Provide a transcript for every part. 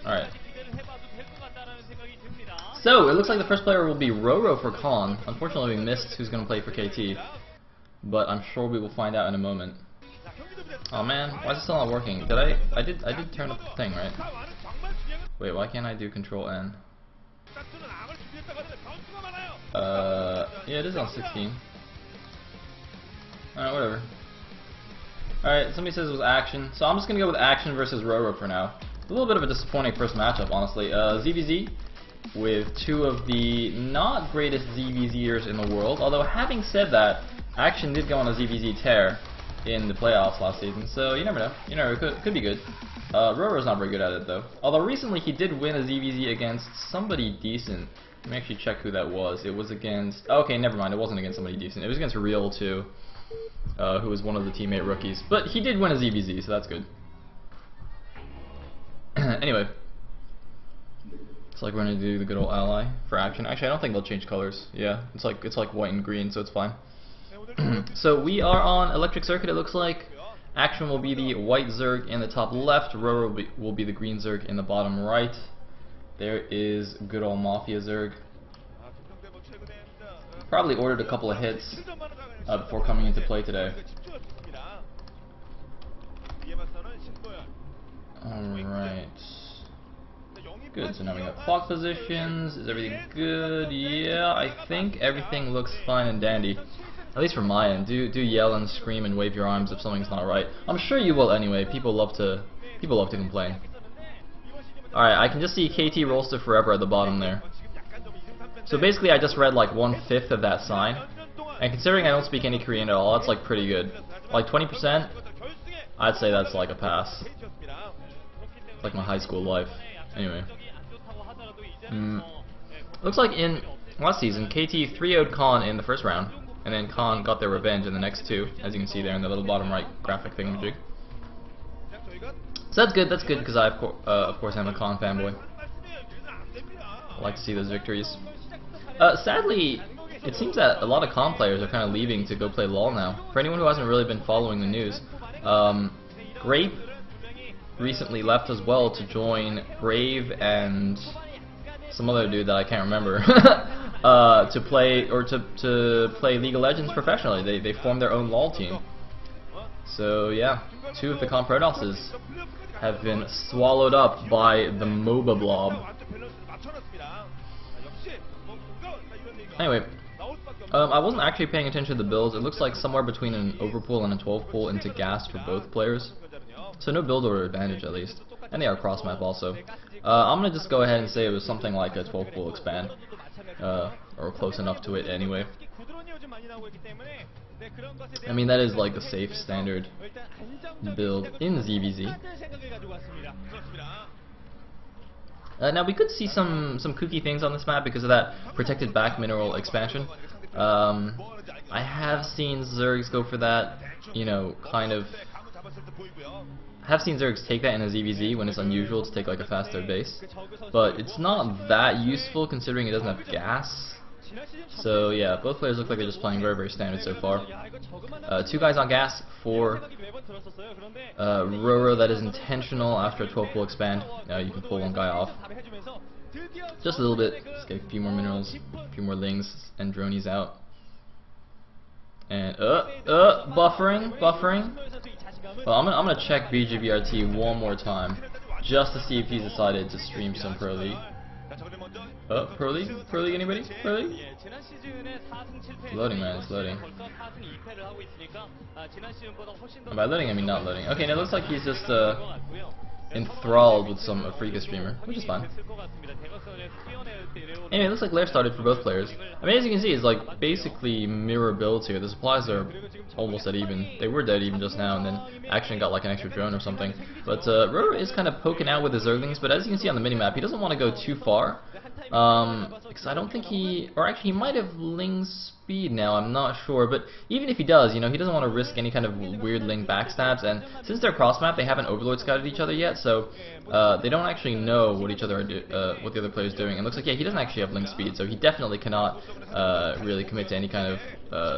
Alright. So, it looks like the first player will be RorO for Con. Unfortunately, we missed who's going to play for KT. But I'm sure we will find out in a moment. Oh man, why is it still not working? Did I did turn up the thing, right? Wait, why can't I do Control N? Yeah, it is on 16. Alright, whatever. Alright, somebody says it was Action. So I'm just gonna go with Action versus RorO for now. A little bit of a disappointing first matchup, honestly. ZVZ with two of the not greatest ZVZers in the world. Although, having said that, Action did go on a ZVZ tear in the playoffs last season, so you never know. You know, it could be good. RorO's not very good at it, though. Although recently he did win a ZVZ against somebody decent. Let me actually check who that was. It was against... Okay, never mind. It wasn't against somebody decent. It was against Real, too, who was one of the teammate rookies. But he did win a ZVZ, so that's good. Anyway. It's like we're going to do the good old ally for Action. Actually, I don't think they'll change colors. Yeah, it's like white and green, so it's fine. So we are on Electric Circuit, it looks like. Action will be the white Zerg in the top left. RorO will be the green Zerg in the bottom right. There is good old Mafia Zerg. Probably ordered a couple of hits before coming into play today. Alright. Good, so now we got clock positions. Is everything good? Yeah, I think everything looks fine and dandy. At least from my end. Do yell and scream and wave your arms if something's not right. I'm sure you will anyway. People love to complain. Alright, I can just see KT rolls to forever at the bottom there. So basically I just read like 1/5 of that sign. And considering I don't speak any Korean at all, that's like pretty good. Like 20%, I'd say that's like a pass. Like my high school life. Anyway. Looks like in last season, KT 3-0'd Con in the first round. And then Con got their revenge in the next two, as you can see there in the little bottom right graphic thingamajig. So that's good because I of course am a Con fanboy. I like to see those victories. Sadly, it seems that a lot of Con players are kind of leaving to go play LoL now. For anyone who hasn't really been following the news, Grape recently left as well to join Brave and some other dude that I can't remember. To play League of Legends professionally. They formed their own LoL team. So yeah, two of the Con Prodosses have been swallowed up by the MOBA blob. Anyway, I wasn't actually paying attention to the builds. It looks like somewhere between an overpull and a 12 pull into gas for both players. So no build order advantage at least. And they are cross map also. I'm gonna just go ahead and say it was something like a 12 pull expand. Or close enough to it anyway. I mean, that is like a safe standard build in ZVZ. Now we could see some kooky things on this map because of that protected back mineral expansion. I have seen Zergs go for that, you know, kind of. I have seen Zergs take that in a ZVZ when it's unusual to take like a faster base, but it's not that useful considering it doesn't have gas. So yeah, both players look like they're just playing very, very standard so far. Two guys on gas for RorO. That is intentional after a 12 pull expand. You can pull one guy off. Just a little bit. Let's get a few more minerals, a few more lings, and dronies out. And buffering. Well, I'm gonna check BGBRT one more time, just to see if he's decided to stream some Pro League. Pro League? Pro League, anybody? Pro League? Loading, man, it's loading. And by loading, I mean not loading. Okay, now it looks like he's just enthralled with some Afrika streamer, which is fine. Anyway, it looks like Lair started for both players. I mean, as you can see, it's like basically mirror builds here. The supplies are almost dead even. They were dead even just now, and then Action got like an extra drone or something. But RorO is kind of poking out with his Zerglings, but as you can see on the minimap, he doesn't want to go too far. Because I don't think or actually he might have Ling speed now, I'm not sure, but even if he does, you know, he doesn't want to risk any kind of weird Ling backstabs, and since they're cross map, they haven't Overlord scouted each other yet, so they don't actually know what each other are what the other player is doing. And it looks like, yeah, he doesn't actually have Ling speed, so he definitely cannot really commit to any kind of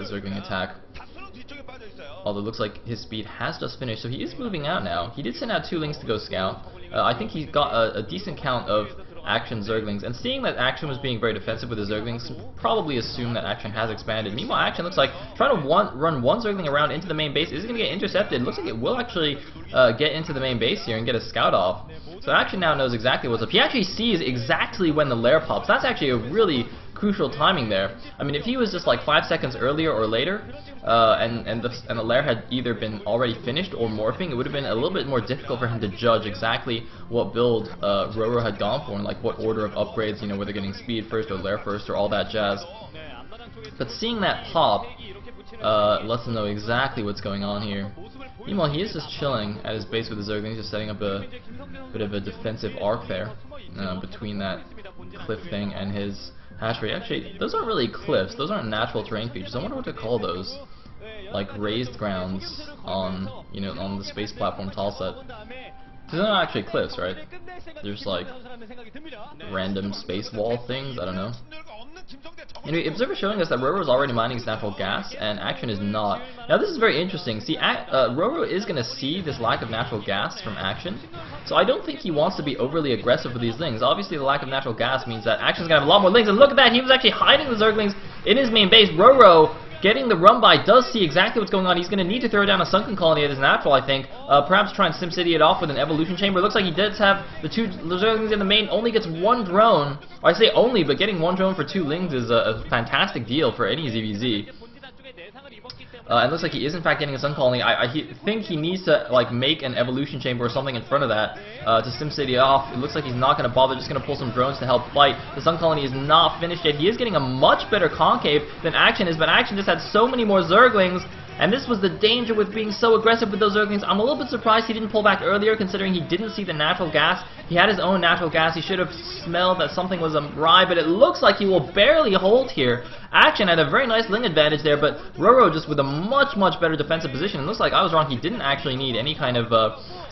Zergling attack. Although it looks like his speed has just finished, so he is moving out now. He did send out two Lings to go scout. I think he got a decent count of Action Zerglings, and seeing that Action was being very defensive with his Zerglings, probably assume that Action has expanded. Meanwhile, Action looks like trying to run one Zergling around into the main base is going to get intercepted. Looks like it will actually get into the main base here and get a scout off. So Action now knows exactly what's up. He actually sees exactly when the lair pops. That's actually a really crucial timing there. I mean, if he was just like 5 seconds earlier or later, and the lair had either been already finished or morphing, it would have been a little bit more difficult for him to judge exactly what build RorO had gone for and like what order of upgrades, you know, whether getting speed first or lair first or all that jazz. But seeing that pop lets him know exactly what's going on here. Meanwhile, he is just chilling at his base with his Zerglings, just setting up a bit of a defensive arc there between that cliff thing and his hatchery. Actually, those aren't really cliffs. Those aren't natural terrain features. I wonder what to call those. Like raised grounds on, you know, on the space platform tile set. They're not actually cliffs, right? They're just like random space wall things. I don't know. Anyway, Observer showing us that RorO is already mining his natural gas, and Action is not. Now this is very interesting. See, RorO is going to see this lack of natural gas from Action, so I don't think he wants to be overly aggressive with these Lings. Obviously, the lack of natural gas means that Action's going to have a lot more Lings, and look at that, he was actually hiding the Zerglings in his main base. RorO, getting the run by, does see exactly what's going on. He's going to need to throw down a Sunken Colony at his natural, I think. Perhaps try and SimCity it off with an Evolution Chamber. It looks like he does have the 2 Zerglings in the main, only gets 1 drone. Or I say only, but getting 1 drone for 2 Lings is a fantastic deal for any ZVZ. It looks like he is in fact getting a Sun Colony. I think he needs to like make an Evolution Chamber or something in front of that to SimCity off. It looks like he's not going to bother, just going to pull some drones to help fight. The Sun Colony is not finished yet. He is getting a much better concave than Action is, but Action just had so many more Zerglings. And this was the danger with being so aggressive with those Zerglings. I'm a little bit surprised he didn't pull back earlier, considering he didn't see the natural gas. He had his own natural gas. He should have smelled that something was awry, but it looks like he will barely hold here. Action had a very nice Ling advantage there, but RorO just with a much, much better defensive position. It looks like I was wrong. He didn't actually need any kind of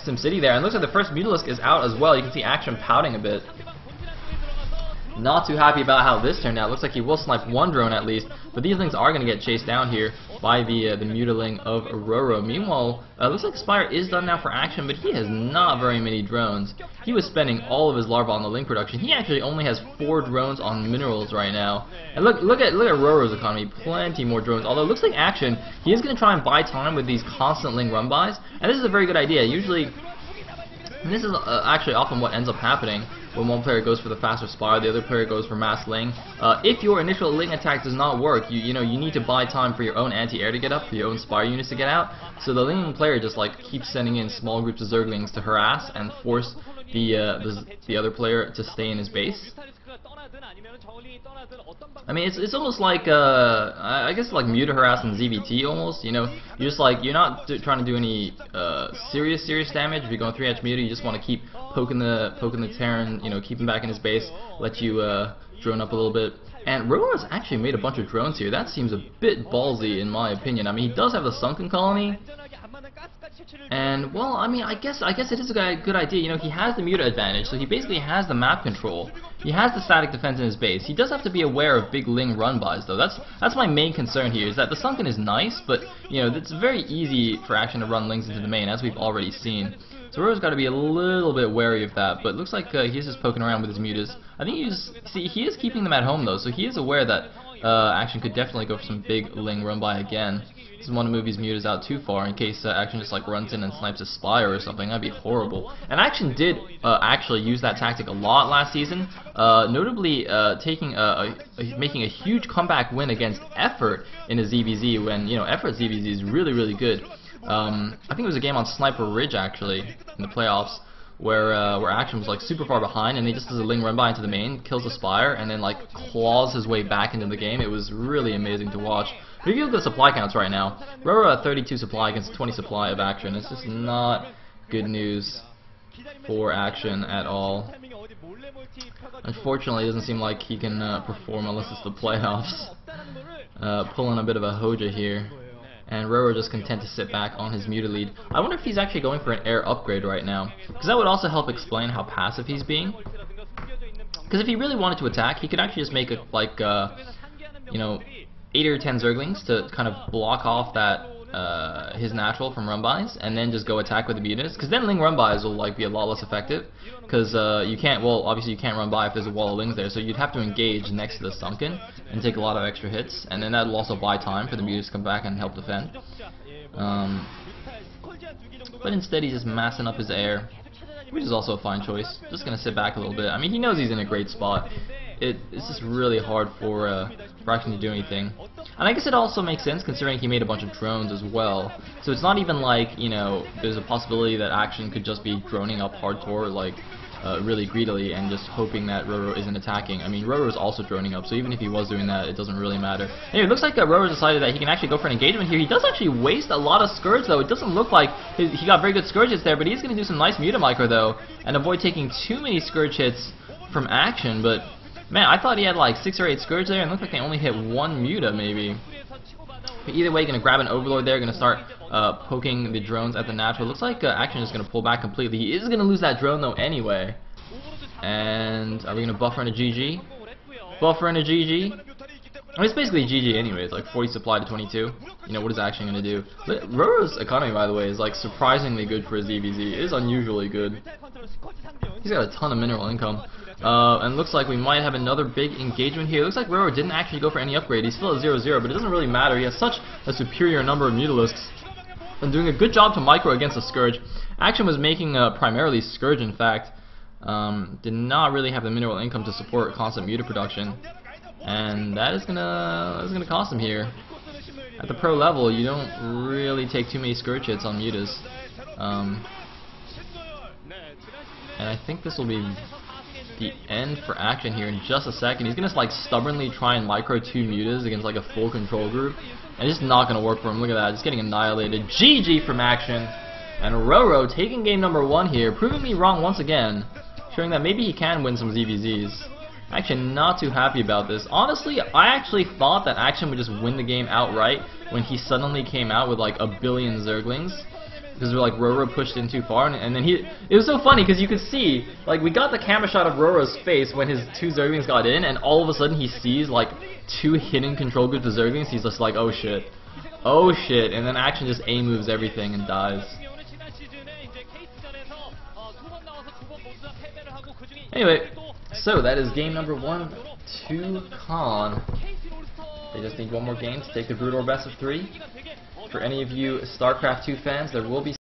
SimCity there. And it looks like the first Mutalisk is out as well. You can see Action pouting a bit. Not too happy about how this turned out. Looks like he will snipe 1 drone at least, but these Lings are going to get chased down here by the Mutaling of RorO. Meanwhile, looks like Spire is done now for Action, but he has not very many drones. He was spending all of his larvae on the Ling production. He actually only has 4 drones on minerals right now. And look at RorO's economy, plenty more drones. Although it looks like Action, he is going to try and buy time with these constant Ling run-bys, and this is a very good idea. Usually, and this is actually often what ends up happening when one player goes for the faster Spire, the other player goes for mass Ling. If your initial Ling attack does not work, you need to buy time for your own anti-air to get up, for your own Spire units to get out. So the Ling player just like keeps sending in small groups of Zerglings to harass and force the other player to stay in his base. I mean, it's almost like I guess like Muta harass and ZVT almost. You know, you're just like you're not trying to do any serious damage. If you're going 3H Muta, you just want to keep poking the Terran, you know, keep him back in his base, let you drone up a little bit. And RorO has actually made a bunch of drones here. That seems a bit ballsy in my opinion. I mean, he does have the Sunken Colony. And, well, I mean, I guess it is a good idea. You know, he has the Muta advantage, so he basically has the map control. He has the static defense in his base. He does have to be aware of big Ling run-bys, though. That's my main concern here, is that the Sunken is nice, but, you know, it's very easy for Action to run Lings into the main, as we've already seen. So RorO's got to be a little bit wary of that, but it looks like he's just poking around with his Mutas. I think he is keeping them at home, though, so he is aware that Action could definitely go for some big Ling run-by again. He doesn't want to move his Mutas out too far in case Action just like runs in and snipes a Spire or something. That'd be horrible. And Action did actually use that tactic a lot last season, notably making a huge comeback win against Effort in a ZVZ when, you know, Effort ZVZ is really good. I think it was a game on Sniper Ridge actually in the playoffs where Action was like super far behind and he just does a Ling run by into the main, kills the Spire, and then like claws his way back into the game. It was really amazing to watch. But if you look at the supply counts right now, RorO at 32 supply against 20 supply of Action. It's just not good news for Action at all. Unfortunately, it doesn't seem like he can perform unless it's the playoffs. Pulling a bit of a Hoja here. And RorO just content to sit back on his Muta lead. I wonder if he's actually going for an air upgrade right now, because that would also help explain how passive he's being. Because if he really wanted to attack, he could actually just make it like, you know, 8 or 10 Zerglings to kind of block off that his natural from run-bys, and then just go attack with the mutas, because then Ling run-bys will like be a lot less effective, because you can't, well, obviously you can't run-by if there's a wall of Lings there, so you'd have to engage next to the Sunken and take a lot of extra hits, and then that'll also buy time for the mutas to come back and help defend. But instead he's just massing up his air, which is also a fine choice. Just gonna sit back a little bit. I mean, he knows he's in a great spot. It's just really hard for Action to do anything. And I guess it also makes sense considering he made a bunch of drones as well. So it's not even like, you know, there's a possibility that Action could just be droning up hardcore like really greedily and just hoping that RorO isn't attacking. I mean, RorO is also droning up, so even if he was doing that, it doesn't really matter. Anyway, it looks like RorO decided that he can actually go for an engagement here. He does actually waste a lot of Scourge, though. It doesn't look like he got very good Scourge hits there, but he's going to do some nice Muta Micro, though, and avoid taking too many Scourge hits from Action. But, man, I thought he had like 6 or 8 Scourge there, and it looked like they only hit 1 Muta, maybe. But either way, going to grab an Overlord there, going to start poking the drones at the natural. Looks like Action is going to pull back completely. He is going to lose that drone, though, anyway. And are we going to buffer into GG? Buffer into GG? I mean, it's basically GG anyway. It's like 40 supply to 22. You know, what is Action going to do? RorO's economy, by the way, is like surprisingly good for his EVZ. It is unusually good. He's got a ton of mineral income. And looks like we might have another big engagement here. It looks like RorO didn't actually go for any upgrade. He's still at 0-0, but it doesn't really matter. He has such a superior number of Mutalisks and doing a good job to micro against the Scourge. Action was making primarily Scourge, in fact. Did not really have the mineral income to support constant Muta production, and that is gonna cost him here. At the pro level, you don't really take too many Scourge hits on Mutas, and I think this will be the end for Action here in just a second. He's gonna like stubbornly try and micro 2 Mutas against like a full control group, and it's just not gonna work for him. Look at that, just getting annihilated. GG from Action, and RorO taking game number 1 here, proving me wrong once again. Showing that maybe he can win some ZVZs. Actually, not too happy about this. Honestly, I actually thought that Action would just win the game outright when he suddenly came out with like a billion Zerglings. Because like RorO pushed in too far, and then it was so funny because you could see, like, we got the camera shot of RorO's face when his 2 Zerglings got in, and all of a sudden he sees like 2 hidden control groups of Zerglings. He's just like, oh shit. Oh shit, and then Action just A-moves everything and dies. Anyway, so that is game number 1 to Con. They just need one more game to take the Broodor best of 3. For any of you StarCraft 2 fans, there will be